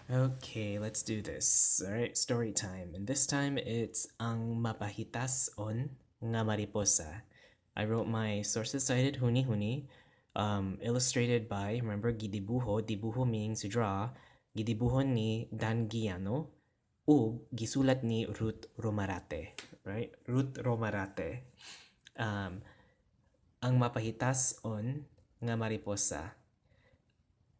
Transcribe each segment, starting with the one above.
Okay, let's do this. All right, story time. And this time it's ang Mapahitas-on nga Mariposa. I wrote my sources cited huni huni, illustrated by, remember, gidibuho, dibuho meaning to draw, gidibuho ni Dan Giano, ug gisulat ni Ruth Romarate, right? Ruth Romarate. Um, ang Mapahitas-on nga Mariposa.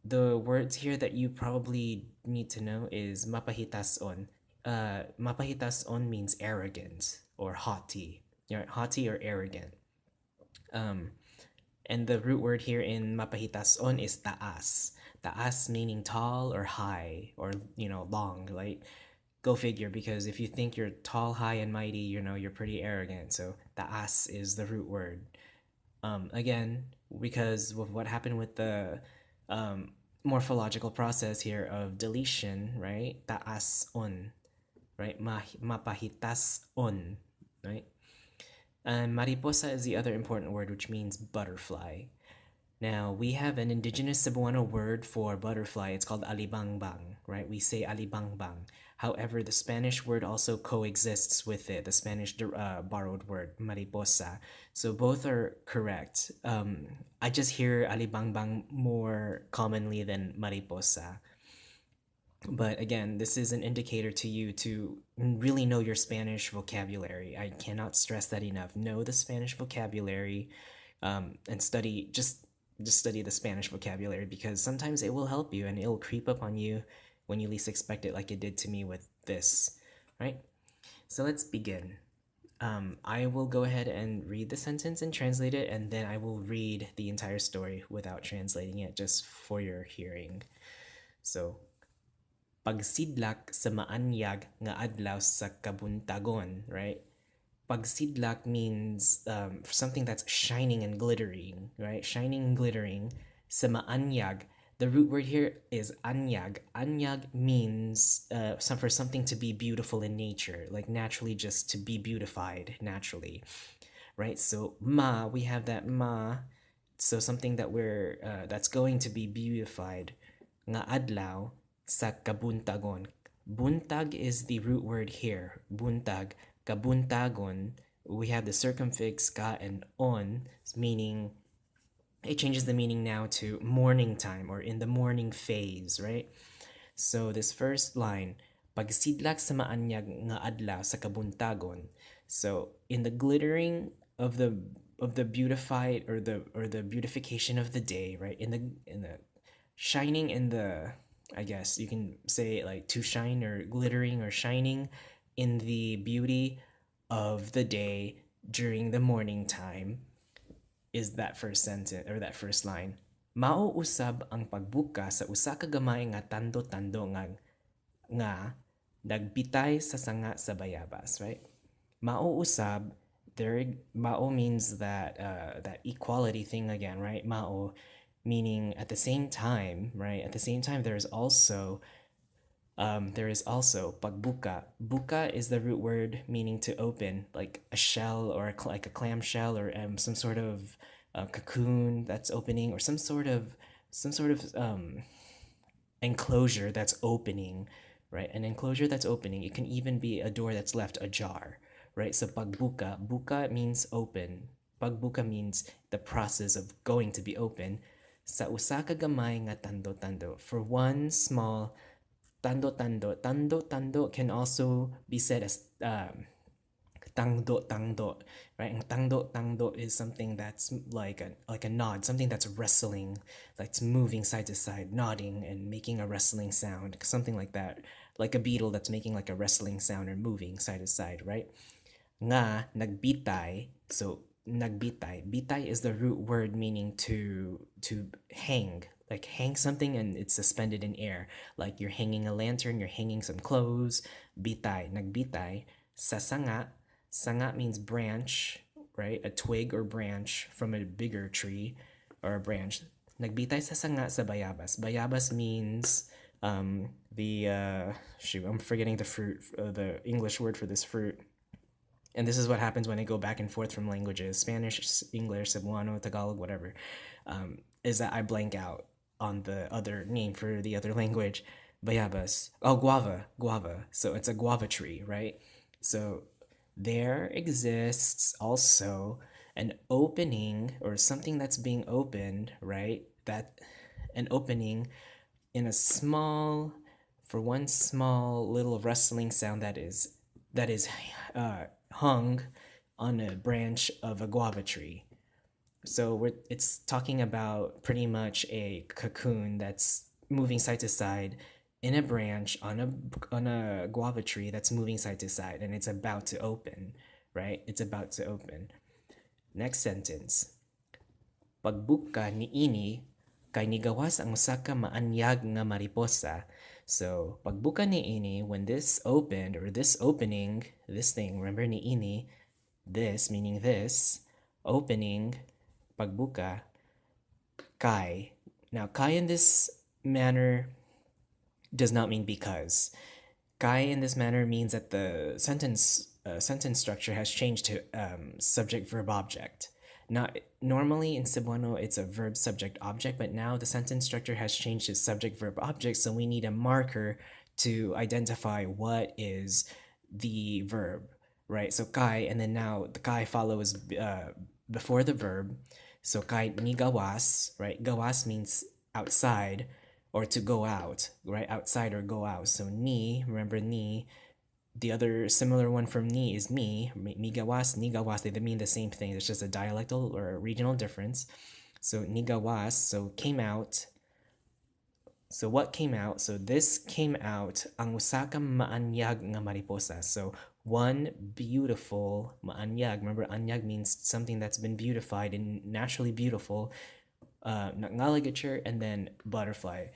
The words here that you probably need to know is mapahitas-on. Mapahitas-on means arrogant or haughty. Haughty or arrogant. Um, and the root word here in mapahitas-on is taas. Taas meaning tall or high or long. Like, go figure, because if you think you're tall, high, and mighty, you're pretty arrogant. So taas is the root word. Again, because of what happened with the morphological process here of deletion, right? Taas on, right? Mapahitas on, right? And mariposa is the other important word, which means butterfly. Now, we have an indigenous Cebuano word for butterfly. It's called alibangbang, right? We say alibangbang. However, the Spanish word also coexists with it, the Spanish borrowed word, mariposa. So both are correct. I just hear alibangbang more commonly than mariposa. But again, this is an indicator to you to really know your Spanish vocabulary. I cannot stress that enough. Know the Spanish vocabulary, and just study the Spanish vocabulary, because sometimes it will help you and it'll creep up on you when you least expect it, like it did to me with this, right? So let's begin. I will go ahead and read the sentence and translate it, and then I will read the entire story without translating it, just for your hearing. So, pagsidlak sa maanyag nga adlaw sa kabuntagon, right? Pagsidlak means something that's shining and glittering, right? Shining and glittering. Sa maanyag, the root word here is anyag. Anyag means for something to be beautiful in nature, like naturally, just to be beautified naturally, right? So we have that so something that's going to be beautified. Nga adlaw sa kabuntagon. Buntag is the root word here. Buntag, kabuntagon. We have the circumfix ka and on, meaning it changes the meaning now to morning time or in the morning phase, right? So this first line, pagsidlak sa maanyag nga adlaw sa kabuntagon. So in the glittering of the beautified or the beautification of the day, right? In the shining in the, I guess you can say, like, to shine or glittering or shining in the beauty of the day during the morning time, is that first sentence or that first line. Mao usab ang pagbuka sa usa ka gamay nga tando-tando nga nagbitay sa sanga sa bayabas, right? Mao usab, there, mao means that equality thing again, right? Mao meaning at the same time, right? At the same time, there is also pagbuka. Buka is the root word meaning to open, like a shell or like a clam shell, or some sort of cocoon that's opening, or some sort of enclosure that's opening, right? An enclosure that's opening. It can even be a door that's left ajar, right? So pagbuka, buka means open. Pagbuka means the process of going to be open. Sa usa ka gamay nga tando-tando, for one small tando-tando. Tando-tando can also be said as tangdo-tangdo, right? And tangdo-tangdo is something that's like a nod, something that's wrestling, that's moving side to side, nodding and making a wrestling sound, something like that, like a beetle that's making like a wrestling sound or moving side to side, right? Nga nagbitay, so nagbitay. Bitay is the root word meaning to hang, like hang something and it's suspended in air, like you're hanging a lantern, you're hanging some clothes. Bitay, nagbitay. Sa sanga, sanga means branch, right? A twig or branch from a bigger tree or a branch. Nagbitay sa sanga sa bayabas. Bayabas means I'm forgetting the fruit, the English word for this fruit. And this is what happens when I go back and forth from languages, Spanish, English, Cebuano, Tagalog, whatever, is that I blank out on the other name for the other language. Bayabas. Oh, guava. So it's a guava tree, right? So there exists also an opening or something that's being opened, right? That an opening in a small, for one small little rustling sound that is hung on a branch of a guava tree. So it's talking about pretty much a cocoon that's moving side to side in a branch on a guava tree that's moving side to side, and it's about to open, right? It's about to open. Next sentence. Pagbuka ni ini kay nigawas ang usa ka maanyag nga mariposa. So, pagbuka ni ini, when this opened, or this opening, this thing, remember ni ini, this, meaning this, opening, pagbuka, kai. Now, kai in this manner does not mean because. Kai in this manner means that the sentence structure has changed to subject verb object. Now, normally in Cebuano it's a verb subject object, but now the sentence structure has changed to subject verb object, so we need a marker to identify what is the verb, right? So kai, and then now the kai follows before the verb. So kai ni gawas, right? Gawas means outside or to go out, right? Outside or go out. So ni, remember ni. The other similar one from ni is mi. Mi gawas, ni gawas. They mean the same thing. It's just a dialectal or a regional difference. So ni gawas, so came out. So what came out? So this came out. Ang usaka maanyag nga mariposa. So one beautiful maanyag. Remember, anyag means something that's been beautified and naturally beautiful. Ngaligature and then butterfly.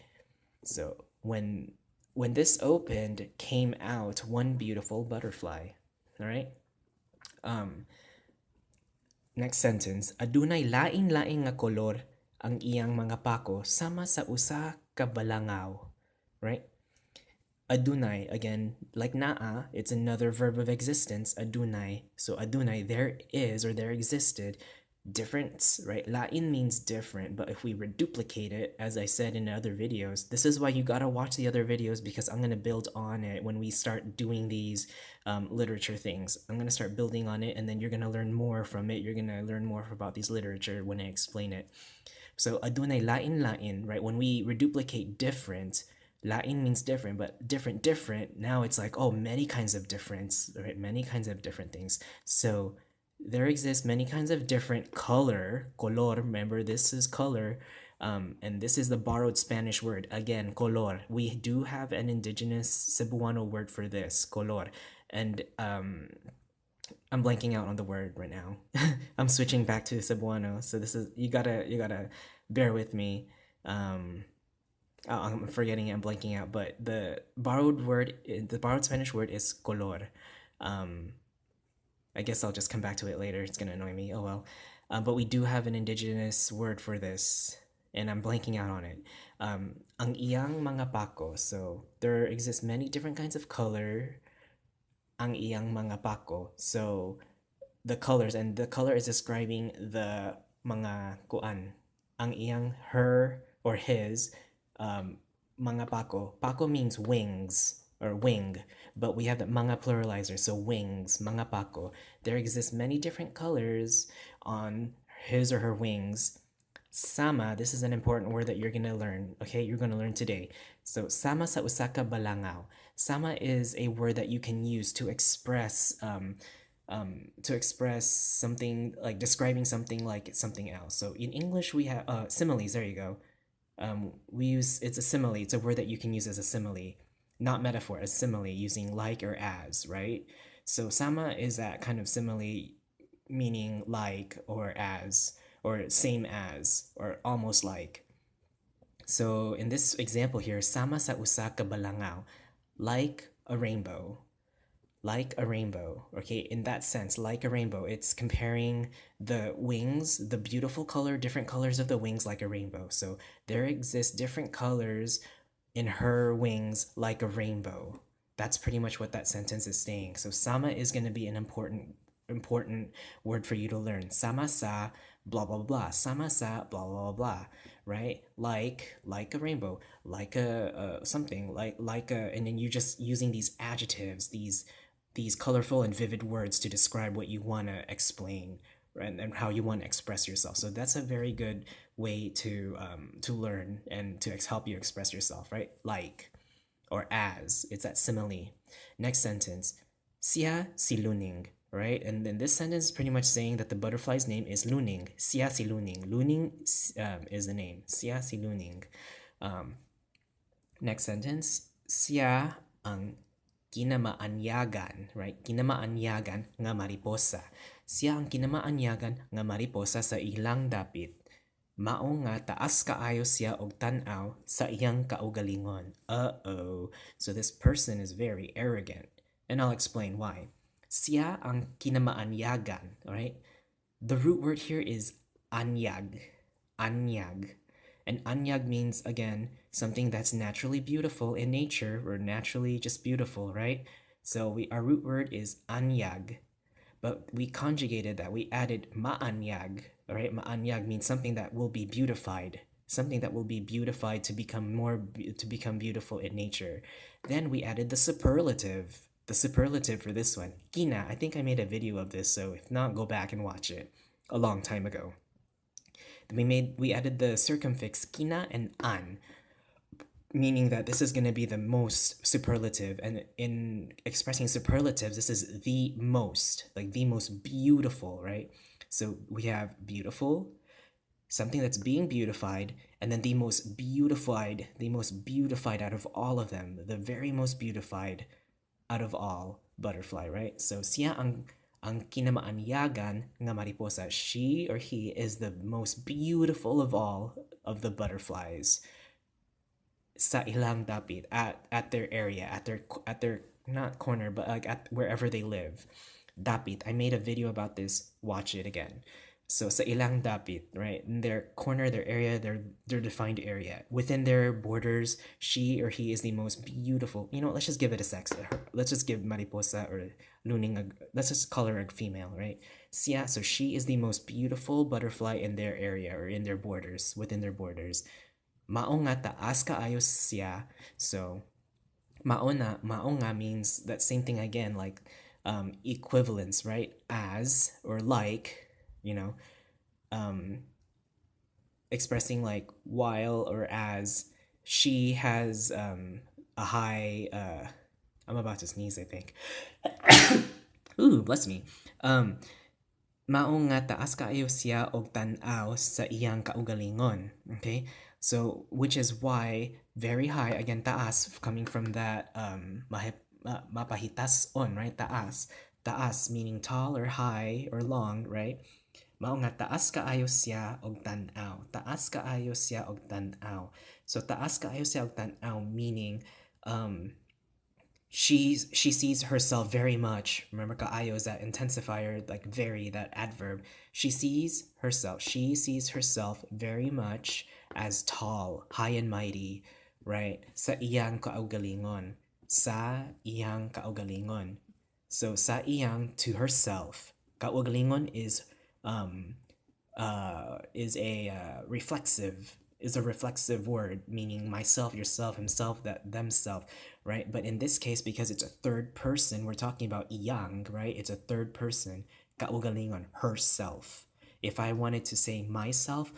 So when this opened, came out one beautiful butterfly. All right. Next sentence. Adunay lain-laing nga kolor ang iyang mga pako sama sa usa ka balangaw. Right? Adunay, again, like naa, it's another verb of existence, adunay. So adunay, there is or there existed difference, right? Lain means different, but if we reduplicate it, as I said in other videos, this is why you gotta watch the other videos, because I'm gonna build on it when we start doing these literature things. I'm gonna start building on it, and then you're gonna learn more from it. You're gonna learn more about these literature when I explain it. So adunay lain, right? When we reduplicate different, lain means different, but different. Now it's like, oh, many kinds of difference, right? Many kinds of different things. So there exist many kinds of different color, remember this is color, and this is the borrowed Spanish word, again, color. We do have an indigenous Cebuano word for this, color, and I'm blanking out on the word right now. I'm switching back to Cebuano, so this is, you gotta bear with me. I'm forgetting it, I'm blanking out, but the borrowed Spanish word is color. I guess I'll just come back to it later. It's gonna annoy me. Oh well. But we do have an indigenous word for this, and I'm blanking out on it. Ang iyang mga pako. So there exist many different kinds of color. Ang iyang mga pako. So the colors, and the color is describing the mga kuan. Ang iyang, her or his, mga pako. Pako means wings or wing, but we have the mga pluralizer, so wings, mga pako. There exist many different colors on his or her wings. Sama, this is an important word that you're gonna learn, okay? You're gonna learn today. So, sama sa usaka balangaw. Sama is a word that you can use to express something, like describing something like it's something else. So in English we have similes. There you go. It's a simile. It's a word that you can use as a simile, not metaphor, as simile, using like or as, right? So sama is that kind of simile, meaning like or as or same as or almost like. So in this example here, sama sa usa ka balangaw, like a rainbow. Like a rainbow, okay? In that sense, like a rainbow, it's comparing the wings, the beautiful color, different colors of the wings like a rainbow. So there exist different colors in her wings like a rainbow. That's pretty much what that sentence is saying. So sama is going to be an important word for you to learn. Sama sa blah blah blah. Sama sa blah blah blah. right? Like a rainbow, like a something, like a, and then you're just using these adjectives, these colorful and vivid words to describe what you want to explain, and how you want to express yourself. So that's a very good way to learn and to help you express yourself, right? Like or as. It's that simile. Next sentence. Siya si Luning, right? And then this sentence is pretty much saying that the butterfly's name is Luning. Siya si Luning. Luning is the name. Siya si Luning. Next sentence. Siya ang kinamaanyagan, right? Kinamaanyagan nga mariposa. Siya ang kinamaanyagan nga mariposa sa ilang dapit. Mao nga taas kaayo siya og tan-aw sa iyang kaugalingon. Uh-oh. So this person is very arrogant. And I'll explain why. Siya ang kinamaanyagan, right? The root word here is anyag. Anyag. And anyag means, again, something that's naturally beautiful in nature, or naturally just beautiful, right? So our root word is anyag. But we conjugated that. We added maanyag. All right, maanyag means something that will be beautified, something that will be beautified to become beautiful in nature. Then we added the superlative for this one, kina. I think I made a video of this, so if not, go back and watch it a long time ago. We added the circumfix kina and an, meaning that this is going to be the most superlative. And in expressing superlatives, this is the most, like the most beautiful, right? So we have beautiful, something that's being beautified, and then the most beautified out of all of them, the very most beautified out of all butterfly, right? So siya ang kinamaanyagan nga mariposa. She or he is the most beautiful of all of the butterflies. Sa ilang dapit, at their area, at their not corner, but like at wherever they live. Dapit. I made a video about this. Watch it again. So sa ilang dapit, right? In their corner, their area, their defined area. Within their borders, she or he is the most beautiful. You know, let's just give it a sex. Let's just give Mariposa or Luning let's just call her a female, right? Siya, so she is the most beautiful butterfly in their area, or in their borders, within their borders. Mao nga taas kaayo siya. So mao nga means that same thing again, like equivalence, right? As or like, you know, expressing like while or as. She has a high I'm about to sneeze, I think. Ooh, bless me. Mao nga taas kaayo siya og tan-aw sa iyang kaugalingon. Okay? So, which is why very high, again, taas, coming from that mapahitas-on, right? Taas. Taas meaning tall or high or long, right? Mao nga taas kaayo siya og tan-aw. Taas kaayo siya og tan-aw. So, taas kaayo siya og tan-aw meaning she sees herself very much. Remember, kaayo is that intensifier, like very, that adverb. She sees herself very much as tall, high and mighty, right? Sa iyang kaugalingon. Sa iyang kaugalingon. So sa iyang, to herself. Kaugalingon is a reflexive word, meaning myself, yourself, himself, that themself, right? But in this case, because it's a third person, we're talking about iyang, right? It's a third person. Kaugalingon, herself. If I wanted to say myself,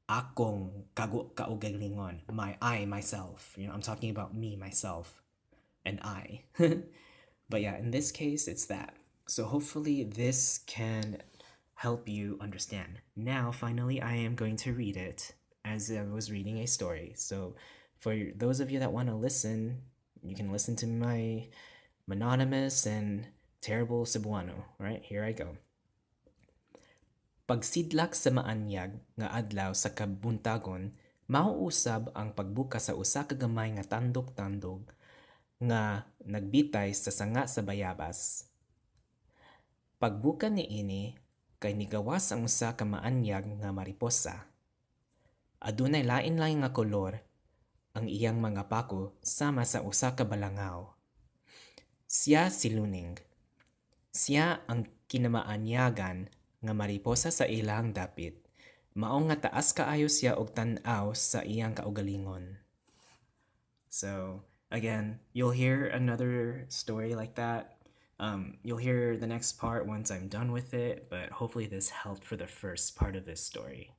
akong kaugalingon, myself. You know, I'm talking about me, myself, and I. But yeah, in this case, it's that. So hopefully this can help you understand. Now, finally, I am going to read it as I was reading a story. So for those of you that want to listen, you can listen to my mononymous and terrible Cebuano. Right, here I go. Pagsidlak sa maanyag nga adlaw sa kabuntagon, mauusab ang pagbuka sa usa ka gamay nga tandog-tandog nga nagbitay sa sanga sa bayabas. Pagbuka niini kay nigawas ang usa ka maanyag nga mariposa. Adunay lain-lain nga kolor ang iyang mga pako sama sa usa ka balangaw. Siya si Luning. Siya ang kinamaanyagan nga mariposa sa ilang dapit. Mao nga taas kaayo siya og tan-aw sa iyang kaugalingon. So again, you'll hear another story like that. You'll hear the next part once I'm done with it, but hopefully this helped for the first part of this story.